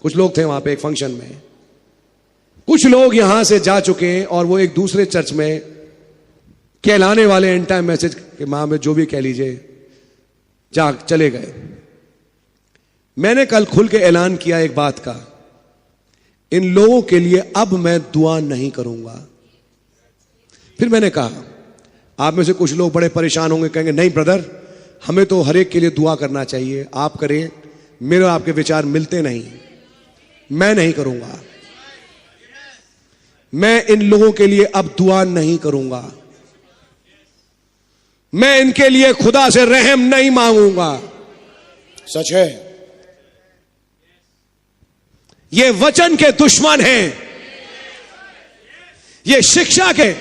कुछ लोग थे वहां पे एक फंक्शन में, कुछ लोग यहां से जा चुके हैं और वो एक दूसरे चर्च में कहलाने वाले एंड टाइम मैसेज के मां में जो भी कह लीजिए जा चले गए। मैंने कल खुल के ऐलान किया एक बात का, इन लोगों के लिए अब मैं दुआ नहीं करूंगा। फिर मैंने कहा, आप में से कुछ लोग बड़े परेशान होंगे, कहेंगे नहीं ब्रदर, हमें तो हर एक के लिए दुआ करना चाहिए, आप करें, मेरे आपके विचार मिलते नहीं, मैं नहीं करूंगा। मैं इन लोगों के लिए अब दुआ नहीं करूंगा, मैं इनके लिए खुदा से रहम नहीं मांगूंगा। सच है, ये वचन के दुश्मन हैं, ये शिक्षा के,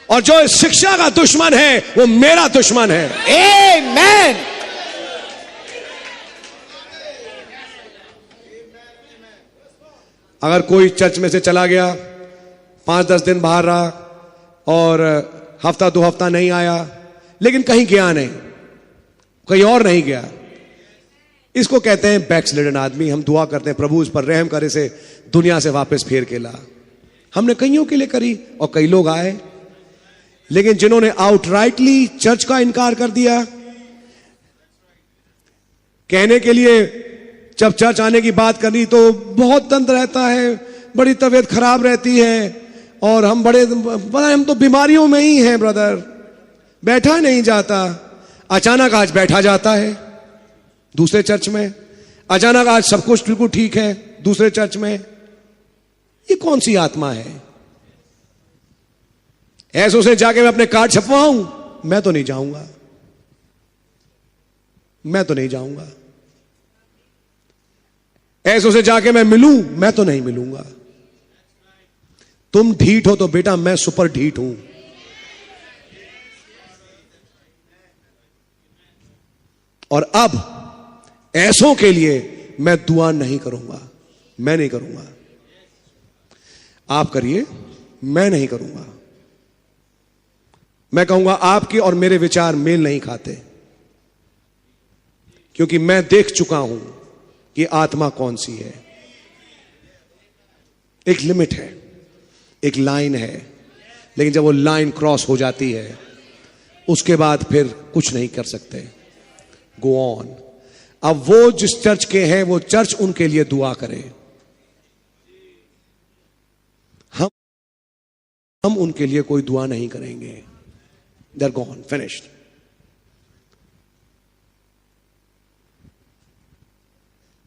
और जो इस शिक्षा का दुश्मन है वो मेरा दुश्मन है। आमेन। अगर कोई चर्च में से चला गया, 5-10 दिन बाहर रहा और हफ्ता 2 हफ्ता नहीं आया, लेकिन कहीं गया नहीं, कहीं और नहीं गया, इसको कहते हैं बैकस्लिडन आदमी। हम दुआ करते हैं प्रभु इस पर रहम करे, से दुनिया से वापस फेर के ला। हमने कईयों के लिए करी और कई लोग आए, लेकिन जिन्होंने आउटराइटली चर्च का इनकार कर दिया, कहने के लिए जब चर्च आने की बात करनी तो बहुत दर्द रहता है, बड़ी तबीयत खराब रहती है, और हम हम तो बीमारियों में ही हैं ब्रदर, बैठा नहीं जाता। अचानक आज बैठा जाता है दूसरे चर्च में, अचानक आज सब कुछ बिल्कुल ठीक है दूसरे चर्च में। ये कौन सी आत्मा है? ऐसों से जाके मैं अपने कार्ड छपवाऊं? मैं तो नहीं जाऊंगा, मैं तो नहीं जाऊंगा। ऐसों से जाके मैं मिलूं? मैं तो नहीं मिलूंगा। तुम ढीठ हो तो बेटा मैं सुपर ढीठ हूं। और अब ऐसों के लिए मैं दुआ नहीं करूंगा, मैं नहीं करूंगा। आप करिए, मैं नहीं करूंगा। मैं कहूंगा आपके और मेरे विचार मेल नहीं खाते, क्योंकि मैं देख चुका हूं कि आत्मा कौन सी है। एक लिमिट है, एक लाइन है, लेकिन जब वो लाइन क्रॉस हो जाती है उसके बाद फिर कुछ नहीं कर सकते। Go on. अब वो जिस चर्च के हैं वो चर्च उनके लिए दुआ करे, हम उनके लिए कोई दुआ नहीं करेंगे। They're gone, finished.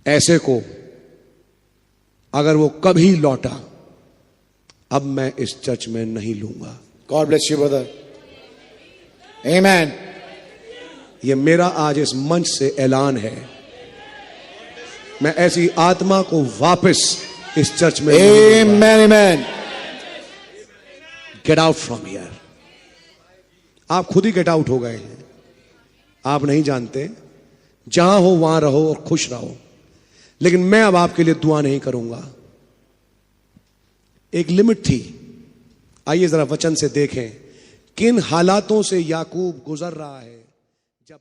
ऐसे को अगर वो कभी लौटा, अब मैं इस चर्च में नहीं लूंगा। God bless you, brother. Amen. ये मेरा आज इस मंच से ऐलान है, मैं ऐसी आत्मा को वापस इस चर्च में Amen, amen. Get out from here. आप खुद ही गेट आउट हो गए हैं, आप नहीं जानते। जहां हो वहां रहो और खुश रहो, लेकिन मैं अब आपके लिए दुआ नहीं करूंगा। एक लिमिट थी। आइए जरा वचन से देखें किन हालातों से याकूब गुजर रहा है जब